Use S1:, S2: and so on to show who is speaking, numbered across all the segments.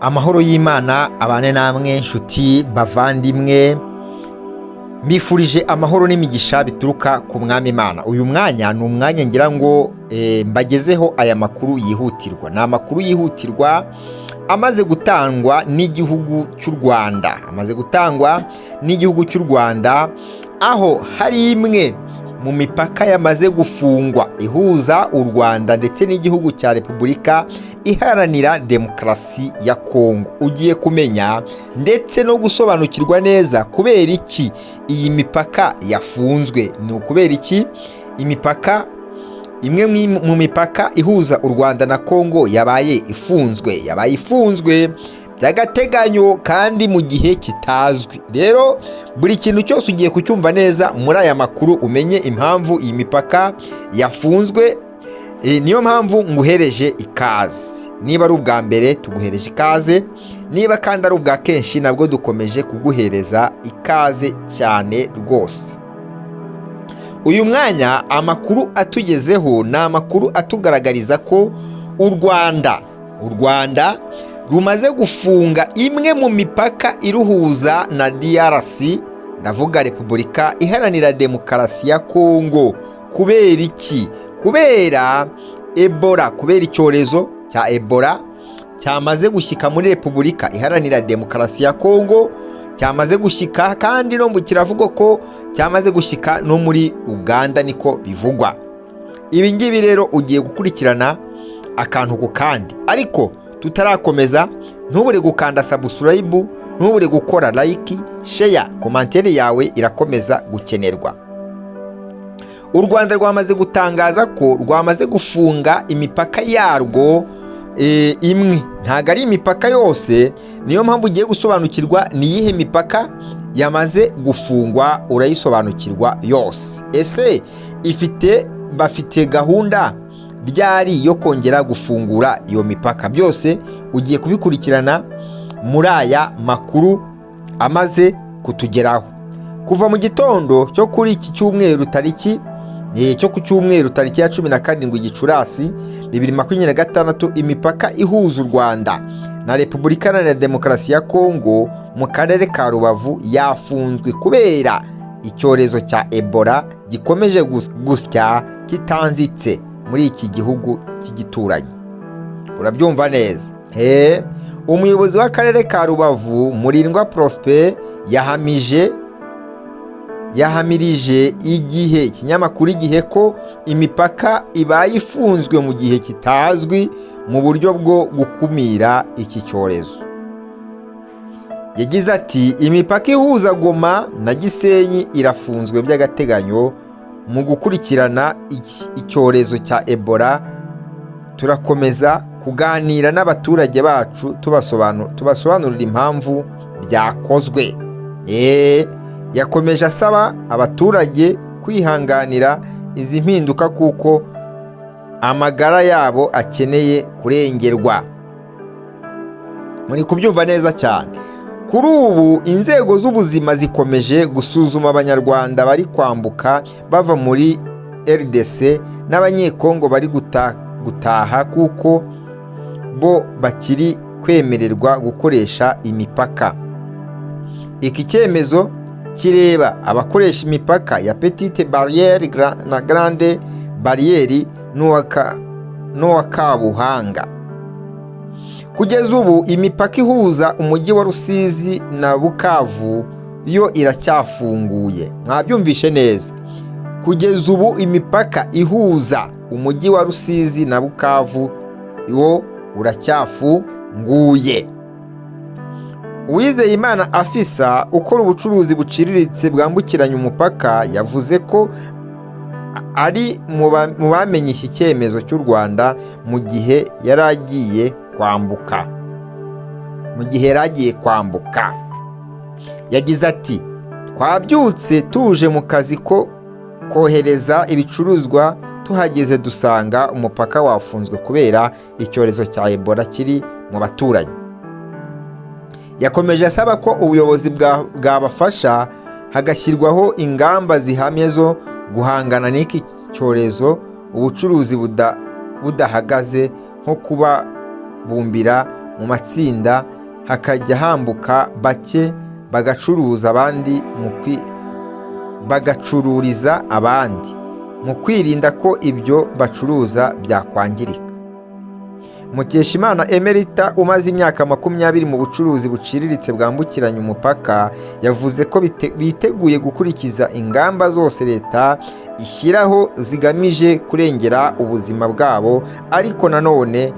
S1: Amahoro y'Imana abane namwe nshuti bavandimwe, mbifurije amahoro n'imigisha bituruka ku Mwami Imana. Uyu mwanya ni umwanya ngira ngo mbagezeho aya makuru yihutirwa. Ni amakuru yihutirwa amaze gutangwa n'igihugu cy'u Rwanda, aho hari imwe mu mipaka yamaze gufungwa ihuza u Rwanda ndetse n'igihugu cya Repubulika Iharanira Demokarasi ya Kongo. Ugiye kumenya ndetse no gusobanukirwa neza kubera iki iyi mipaka yafunzwe. Ni ukubera iki imipaka imwe mu mipaka ihuza u Rwanda na Kongo yabaye ifunzwe by'agateganyo kandi mu gihe kitazwi. Rero buri kintu cyose ugiye kucyumva neza muri aya makuru, umenye impamvu iyi mipaka yafunzwe. Niyo mpamvu nguhereje ikaze. Niba ari ubwa mbere tuguhereje ikaze, niba kandi ari ubwa kenshi nabwo dukomeje kuguhereza ikaze cyane rwose. Uyu mwanya amakuru atugezeho ni amakuru atugaragariza ko u Rwanda rumaze gufunga imwe mu mipaka iruhuza na DRC, ndavuga Repubulika Iharanira Demokarasi ya Kongo. Kubera iki? Kubera Ebola, kubera icyorezo cya Ebola cyamaze gushyika muri Repubulika Iharanira Demokarasi ya Kongo, cyamaze gushyika kandi no kiravuga ko cyamaze gushyika no muri Uganda, niko bivugwa. Ibi ngibi rero ugiye gukurikirana akantu ku kandi, ariko tutarakomeza ntubure gukanda subscribe, ntubure gukora like, share, commentaire yawe irakomeza gukenerwa. U Rwanda rwamaze gutangaza ko rwamaze gufunga imipaka yarwo imwe, ntago ari imipaka yose. Niyo mpamvu ugiye gusobanukirwa ni iyihe mipaka yamaze gufungwa, urayisobanukirwa yose. Ese bafite gahunda ryari yo kongera gufungura iyo mipaka? Byose ugiye kubikurikirana muri aya makuru amaze kutugeraho. Kuva mu gitondo cyo kuri iki cyumweru tariki ya 17 Gicurasi 2026, imipaka ihuza u Rwanda na Repubulika Iharanira Demokarasi ya Kongo mu karere ka Rubavu yafunzwe kubera icyorezo cya Ebola gikomeje gusya kitanzitse muri iki gihugu cy'igituranyi. Urabyumva neza? Umuyobozi w'akarere ka Rubavu Murindwa Prosper yahamirije ikinyamakuru Igihe ko imipaka ibaye ifunzwe mu gihe kitazwi mu buryo bwo gukumira iki cyorezo. Yagize ati, imipaka ihuza Goma na Gisenyi irafunzwe by'agateganyo mu gukurikirana icyorezo cya Ebola. Turakomeza kuganira n'abaturage bacu tubasobanurira impamvu byakozwe. Yakomeje asaba abaturage kwihanganira izi mpinduka kuko amagara yabo akeneye kurengerwa. Muri kubyumva neza cyane. Kuri ubu inzego z'ubuzima zikomeje gusuzuma abanyarwanda bari kwambuka bava muri RDC n'abanyekongo bari gutaha kuko bo bakiri kwemererwa gukoresha imipaka. Iki cyemezo kireba abakoresha imipaka ya Petite Barriere na Grande Barriere n'uwa Kabuhanga. Kugeza ubu imipaka ihuza umujyi wa Rusizi na Bukavu yo iracyafunguye. Mwabyumvishe neza. Kugeza ubu imipaka ihuza umujyi wa Rusizi na Bukavu yo uracyafunguye. Uwizeyimana Afisa ukora ubucuruzi buciriritse bwambukiranya umupaka yavuze ko ari mu bamenye iki cyemezo cy'u Rwanda mu gihe yari agiye kwambuka. Yagize ati, twabyutse tuje mu kazi ko kohereza ibicuruzwa, tuhageze dusanga umupaka wafunzwe kubera icyorezo cya Ebola kiri mu baturanyi. Yakomeje asaba ko ubuyobozi bwabafasha hagashyirwaho ingamba zihamye zo guhangana n'iki cyorezo, ubucuruzi budahagaze, nko kubabumbira mu matsinda, hakajya hambuka bake bagacururiza abandi mu kwirinda ko ibyo bacuruza byakwangirika. Mukeshimana Emerita umaze imyaka 20 mu bucuruzi buciriritse bwambukiranya umupaka yavuze ko biteguye gukurikiza ingamba zose leta ishyiraho zigamije kurengera ubuzima bwabo, ariko nanone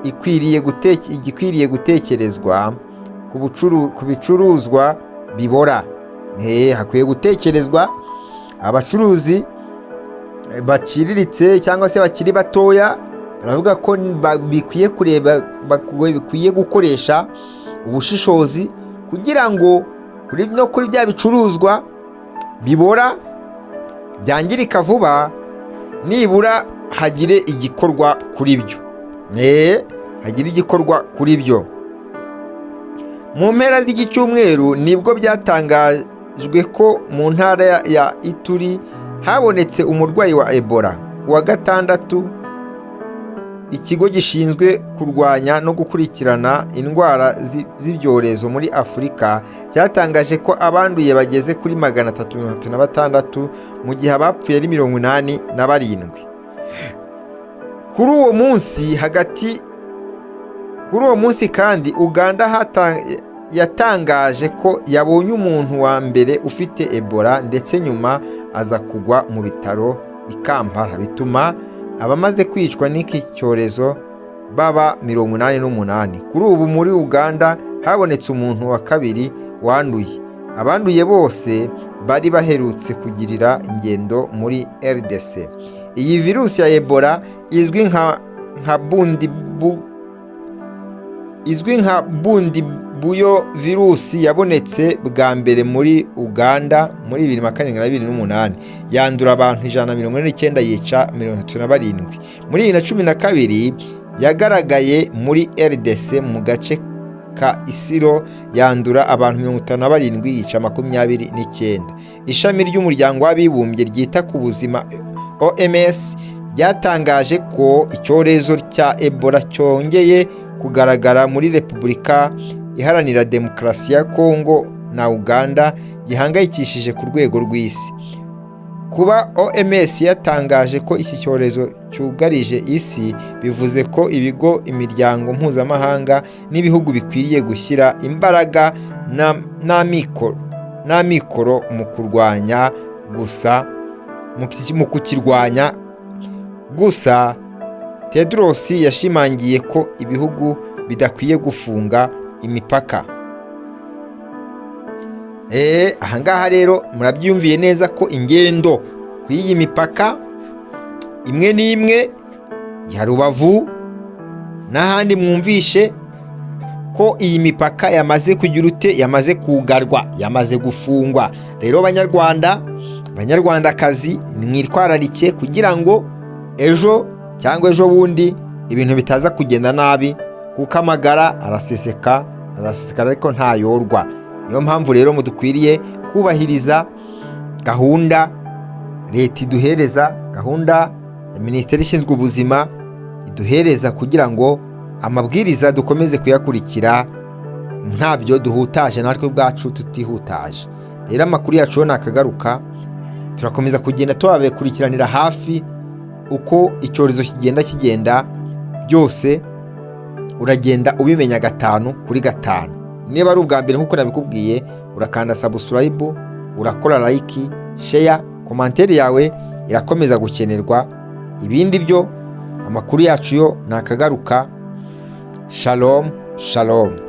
S1: igikwiriye gutekerezwa ku bicuruzwa bibora. Hakwiye gutekerezwa abacuruzi baciriritse cyangwa se bakiri batoya, baravuga ko bikwiye gukoresha ubushishozi kugira ngo kuri bya bicuruzwa bibora byangirika vuba, nibura hagire igikorwa kuri byo. Mu mpera z'iki cyumweru nibwo byatangajwe ko mu ntara ya Ituri habonetse umurwayi wa Ebola. Ku wa gatandatu ikigo gishinzwe kurwanya no gukurikirana indwara z'ibyorezo muri Afurika cyatangaje ko abanduye bageze kuri 336 mu gihe abapfuye ari 87. Kuri uwo munsi kandi Uganda yatangaje ko yabonye umuntu wa mbere ufite Ebola, ndetse nyuma aza kugwa mu bitaro i Kampala, bituma abamaze kwicwa n'iki cyorezo baba 88. Kuri ubu muri Uganda habonetse umuntu wa kabiri wanduye. Abanduye bose bari baherutse kugirira ingendo muri RDC. Iyi virusi ya Ebola izwi nka Bundibugyo virusi yabonetse bwa mbere muri Uganda muri 2028, yandura abantu 149, yica 37. Muri 2012 yagaragaye muri RDC mu gace ka Isiro, yandura abantu 57, yica 29. Ishami ry'umuryango w'abibumbye ryita ku buzima OMS ryatangaje ko icyorezo cya Ebola cyongeye kugaragara muri Repubulika Iharanira Demokarasi ya Kongo na Uganda, gihangayikishije ku rwego rw'isi. Kuba OMS yatangaje ko iki cyorezo cyugarije isi, bivuze ko ibigo, imiryango mpuzamahanga n'ibihugu bikwiriye gushyira imbaraga n'amikoro mu kukirwanya. Gusa Tedros yashimangiye ko ibihugu bidakwiye gufunga imipaka. Ahangaha rero murabyumviye neza ko ingendo ku iyi mipaka imwe n'imwe ya Rubavu n'ahandi mwumvishe ko iyi mipaka yamaze yamaze kugarwa, yamaze gufungwa. Rero banyarwandakazi, mwitwararike kugira ngo ejo cyangwa ejo bundi ibintu bitaza kugenda nabi, kuko amagara araseseka ariko ntayorwa. Niyo mpamvu rero mudukwiriye kubahiriza gahunda leta iduhereza, gahunda ya Minisiteri ishinzwe ubuzima iduhereza, kugira ngo amabwiriza dukomeze kuyakurikira ntabyo duhutaje, natwe ubwacu tutihutaje. Rero amakuru yacu nakagaruka, turakomeza kugenda tubakurikiranira hafi uko icyorezo kigenda byose, uragenda ubimenya 5 kuri 5. Niba ari ubwa mbere nk'uko nabikubwiye, urakanda subscribe, urakora like, share, commentaire yawe irakomeza gukenerwa. Ibindi byo amakuru yacu yo nakagaruka. Shalom.